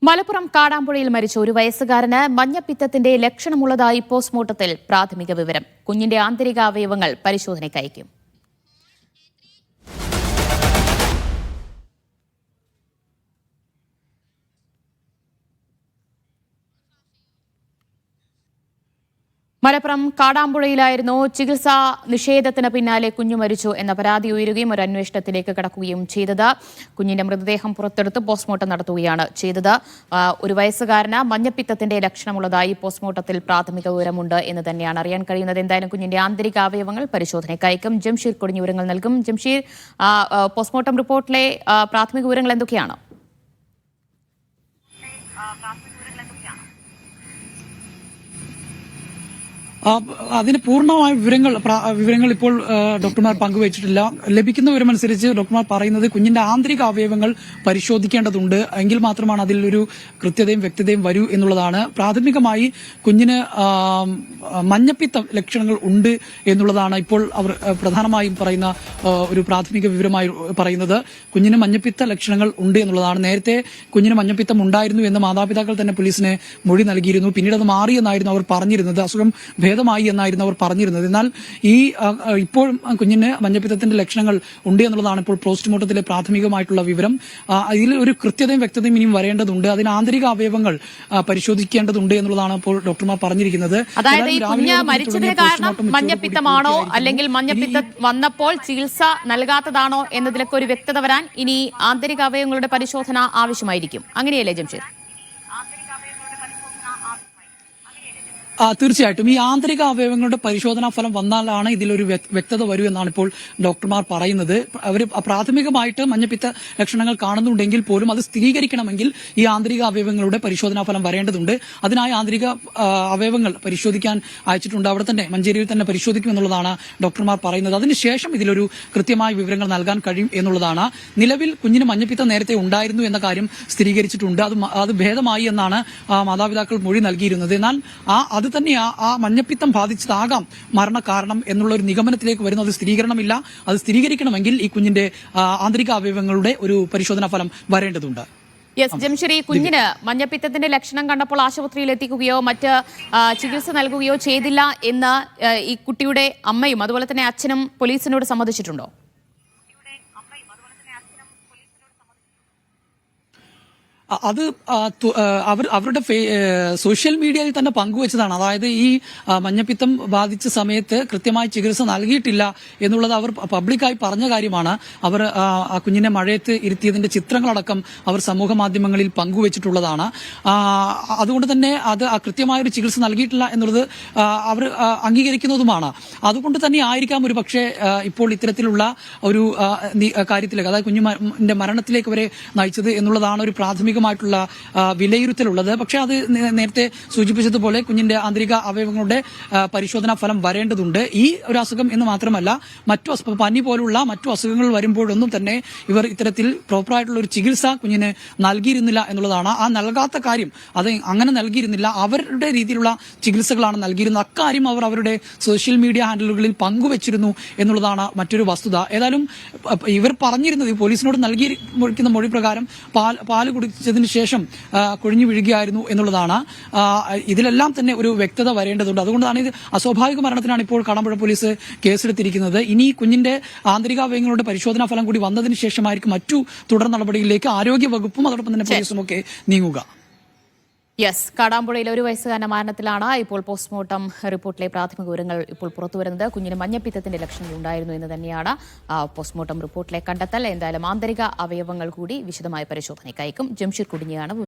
മലപ്പുറം കാടാമ്പുഴയിൽ മരിച്ച ഒരു വയസ്സുകാരന് മഞ്ഞപ്പിത്തത്തിന്റെ ലക്ഷണമുള്ളതായി പോസ്റ്റ്മോർട്ടത്തിൽ പ്രാഥമിക വിവരം. കുഞ്ഞിന്റെ ആന്തരിക അവയവങ്ങൾ പരിശോധനയ്ക്ക് അയക്കും. മലപ്പുറം കാടാമ്പുഴയിലായിരുന്നു ചികിത്സാ നിഷേധത്തിന് പിന്നാലെ കുഞ്ഞു മരിച്ചു എന്ന പരാതി ഉയരുകയും ഒരു അന്വേഷണത്തിലേക്ക് കടക്കുകയും ചെയ്തത്. കുഞ്ഞിന്റെ മൃതദേഹം പുറത്തെടുത്ത് പോസ്റ്റ്മോർട്ടം നടത്തുകയാണ് ചെയ്തത്. ഒരു വയസ്സുകാരന് മഞ്ഞപ്പിത്തത്തിന്റെ ലക്ഷണമുള്ളതായി പോസ്റ്റ്മോർട്ടത്തിൽ പ്രാഥമിക വിവരമുണ്ട് എന്ന് തന്നെയാണ് അറിയാൻ കഴിയുന്നത്. എന്തായാലും കുഞ്ഞിന്റെ ആന്തരിക അവയവങ്ങൾ പരിശോധനയ്ക്ക് അയക്കും. ജംഷീർ കൊടിഞ്ഞ വിവരങ്ങൾ നൽകും. ജംഷീർ, പോസ്റ്റ്മോർട്ടം റിപ്പോർട്ടിലെ പ്രാഥമിക വിവരങ്ങൾ എന്തൊക്കെയാണ്? അതിന് പൂർണ്ണമായ വിവരങ്ങൾ ഇപ്പോൾ ഡോക്ടർമാർ പങ്കുവച്ചിട്ടില്ല. ലഭിക്കുന്ന വിവരമനുസരിച്ച് ഡോക്ടർമാർ പറയുന്നത് കുഞ്ഞിന്റെ ആന്തരിക അവയവങ്ങൾ പരിശോധിക്കേണ്ടതുണ്ട്, എങ്കിൽ മാത്രമാണ് അതിലൊരു കൃത്യതയും വ്യക്തതയും വരൂ എന്നുള്ളതാണ്. പ്രാഥമികമായി കുഞ്ഞിന് മഞ്ഞപ്പിത്ത ലക്ഷണങ്ങൾ ഉണ്ട് എന്നുള്ളതാണ് ഇപ്പോൾ അവർ പ്രധാനമായും പറയുന്ന ഒരു പ്രാഥമിക വിവരമായി പറയുന്നത്. കുഞ്ഞിന് മഞ്ഞപ്പിത്ത ലക്ഷണങ്ങൾ ഉണ്ട് എന്നുള്ളതാണ്. നേരത്തെ കുഞ്ഞിന് മഞ്ഞപ്പിത്തം ഉണ്ടായിരുന്നു എന്ന് മാതാപിതാക്കൾ തന്നെ പോലീസിന് മൊഴി നൽകിയിരുന്നു. പിന്നീട് അത് മാറിയെന്നായിരുന്നു അവർ പറഞ്ഞിരുന്നത്. അസുഖം ഭേദമായി എന്നായിരുന്നു അവർ പറഞ്ഞിരുന്നത്. എന്നാൽ ഇപ്പോൾ കുഞ്ഞിന് മഞ്ഞപ്പിത്തത്തിന്റെ ലക്ഷണങ്ങൾ ഉണ്ട് എന്നുള്ളതാണ് ഇപ്പോൾ പോസ്റ്റ്മോർട്ടത്തിലെ പ്രാഥമികമായിട്ടുള്ള വിവരം. ഇതിൽ ഒരു കൃത്യതയും വ്യക്തതയും ഇനിയും വരേണ്ടതുണ്ട്. അതിന് ആന്തരിക അവയവങ്ങൾ പരിശോധിക്കേണ്ടതുണ്ട് എന്നുള്ളതാണ് ഇപ്പോൾ ഡോക്ടർമാർ പറഞ്ഞിരിക്കുന്നത്. അതായത് ഈ കുഞ്ഞ് മരിച്ചതിന് കാരണം മഞ്ഞപ്പിത്തമാണോ അല്ലെങ്കിൽ മഞ്ഞപ്പിത്തം വന്നപ്പോൾ ചികിത്സ നൽകാത്തതാണോ എന്നതിലൊക്കെ ഒരു വ്യക്തത വരാൻ ഇനി ആന്തരിക അവയവങ്ങളുടെ പരിശോധന ആവശ്യമായിരിക്കും. അങ്ങനെയല്ലേ ജംഷീർ? തീർച്ചയായിട്ടും ഈ ആന്തരിക അവയവങ്ങളുടെ പരിശോധനാ ഫലം വന്നാലാണ് ഇതിലൊരു വ്യക്തത വരൂ എന്നാണ് ഇപ്പോൾ ഡോക്ടർമാർ പറയുന്നത്. അവർ പ്രാഥമികമായിട്ട് മഞ്ഞപ്പിത്ത ലക്ഷണങ്ങൾ കാണുന്നുണ്ടെങ്കിൽ പോലും അത് സ്ഥിരീകരിക്കണമെങ്കിൽ ഈ ആന്തരിക അവയവങ്ങളുടെ പരിശോധനാ ഫലം വരേണ്ടതുണ്ട്. അതിനായി ആന്തരിക അവയവങ്ങൾ പരിശോധിക്കാൻ അയച്ചിട്ടുണ്ട്. അവിടെ തന്നെ മഞ്ചേരിയിൽ തന്നെ പരിശോധിക്കുമെന്നുള്ളതാണ് ഡോക്ടർമാർ പറയുന്നത്. അതിനുശേഷം ഇതിലൊരു കൃത്യമായ വിവരങ്ങൾ നൽകാൻ കഴിയും എന്നുള്ളതാണ്. നിലവിൽ കുഞ്ഞിന് മഞ്ഞപ്പിത്തം നേരത്തെ ഉണ്ടായിരുന്നു എന്ന കാര്യം സ്ഥിരീകരിച്ചിട്ടുണ്ട്. അത് ഭേദമായി എന്നാണ് മാതാപിതാക്കൾ മൊഴി നൽകിയിരുന്നത്. എന്നാൽ അത് തന്നെ ആ മഞ്ഞപ്പിത്തം ബാധിച്ചതാകാം മരണകാരണം എന്നുള്ള ഒരു നിഗമനത്തിലേക്ക് വരുന്നത് സ്ഥിരീകരണമില്ല. അത് സ്ഥിരീകരിക്കണമെങ്കിൽ ഈ കുഞ്ഞിന്റെ ആന്തരിക അവയവങ്ങളുടെ ഒരു പരിശോധനാ ഫലം വരേണ്ടതുണ്ട്. യെസ് ജംഷീർ, ഈ കുഞ്ഞിന് മഞ്ഞപ്പിത്തത്തിന്റെ ലക്ഷണം കണ്ടപ്പോൾ ആശുപത്രിയിൽ എത്തിക്കുകയോ മറ്റ് ചികിത്സ നൽകുകയോ ചെയ്തില്ല എന്ന് ഈ കുട്ടിയുടെ അമ്മയും അതുപോലെ തന്നെ അച്ഛനും പോലീസിനോട് സമ്മതിച്ചിട്ടുണ്ടോ? അത് അവരുടെ സോഷ്യൽ മീഡിയയിൽ തന്നെ പങ്കുവച്ചതാണ്. അതായത് ഈ മഞ്ഞപ്പിത്തം ബാധിച്ച സമയത്ത് കൃത്യമായി ചികിത്സ നൽകിയിട്ടില്ല എന്നുള്ളത് അവർ പബ്ലിക്കായി പറഞ്ഞ കാര്യമാണ്. അവർ കുഞ്ഞിനെ മഴയത്ത് ഇരുത്തിയതിന്റെ ചിത്രങ്ങളടക്കം അവർ സമൂഹ മാധ്യമങ്ങളിൽ പങ്കുവച്ചിട്ടുള്ളതാണ്. അതുകൊണ്ട് തന്നെ അത് കൃത്യമായൊരു ചികിത്സ നൽകിയിട്ടില്ല എന്നുള്ളത് അവർ അംഗീകരിക്കുന്നതുമാണ്. അതുകൊണ്ട് തന്നെ ആയിരിക്കാം ഒരു പക്ഷേ ഇപ്പോൾ ഇത്തരത്തിലുള്ള ഒരു കാര്യത്തിലേക്ക്, അതായത് കുഞ്ഞിന്റെ മരണത്തിലേക്ക് വരെ നയിച്ചത് എന്നുള്ളതാണ് ഒരു പ്രാഥമിക ായിട്ടുള്ള വിലയിരുത്തലുള്ളത്. പക്ഷേ അത് നേരത്തെ സൂചിപ്പിച്ചതുപോലെ കുഞ്ഞിന്റെ ആന്തരിക അവയവങ്ങളുടെ പരിശോധനാ ഫലം വരേണ്ടതുണ്ട്. ഈ ഒരു അസുഖം എന്ന് മാത്രമല്ല പനി പോലുള്ള മറ്റു അസുഖങ്ങൾ വരുമ്പോഴൊന്നും തന്നെ ഇവർ ഇത്തരത്തിൽ പ്രോപ്പറായിട്ടുള്ള ഒരു ചികിത്സ കുഞ്ഞിന് നൽകിയിരുന്നില്ല എന്നുള്ളതാണ്. ആ നൽകാത്ത കാര്യം അത് അങ്ങനെ നൽകിയിരുന്നില്ല, അവരുടെ രീതിയിലുള്ള ചികിത്സകളാണ് നൽകിയിരുന്നത്. അക്കാര്യം അവർ അവരുടെ സോഷ്യൽ മീഡിയ ഹാൻഡിലുകളിൽ പങ്കുവച്ചിരുന്നു എന്നുള്ളതാണ് മറ്റൊരു വസ്തുത. ഏതായാലും ഇവർ പറഞ്ഞിരുന്നത് പോലീസിനോട് നൽകിയിരിക്കുന്ന മൊഴി പ്രകാരം പാല് കുടിച്ചതിന് ശേഷം കുഴിഞ്ഞു വീഴുകയായിരുന്നു എന്നുള്ളതാണ്. ഇതിലെല്ലാം തന്നെ ഒരു വ്യക്തത വരേണ്ടതുണ്ട്. അതുകൊണ്ടാണ് ഇത് അസ്വാഭാവിക മരണത്തിനാണ് ഇപ്പോൾ കാടാമ്പുഴ പോലീസ് കേസെടുത്തിരിക്കുന്നത്. ഇനി കുഞ്ഞിന്റെ ആന്തരികാവയവങ്ങളുടെ പരിശോധനാ ഫലം കൂടി വന്നതിന് ശേഷമായിരിക്കും മറ്റു തുടർ നടപടികളിലേക്ക് ആരോഗ്യ വകുപ്പും അതോടൊപ്പം തന്നെ പോലീസും ഒക്കെ നീങ്ങുക. യെസ്, കാടാമ്പുഴയിലെ ഒരു വയസ്സുകാരന്റെ മരണത്തിലാണ് ഇപ്പോൾ പോസ്റ്റ്മോർട്ടം റിപ്പോർട്ടിലെ പ്രാഥമിക വിവരങ്ങൾ ഇപ്പോൾ പുറത്തുവരുന്നത്. കുഞ്ഞിന് മഞ്ഞപ്പിത്തത്തിന്റെ ലക്ഷണങ്ങൾ ഉണ്ടായിരുന്നു എന്ന് തന്നെയാണ് പോസ്റ്റ്മോർട്ടം റിപ്പോർട്ടിലെ കണ്ടെത്തൽ. എന്തായാലും ആന്തരിക അവയവങ്ങൾ കൂടി വിശദമായ പരിശോധനയ്ക്ക് അയക്കും. ജംഷീർ കുടിഞ്ഞിയാണ്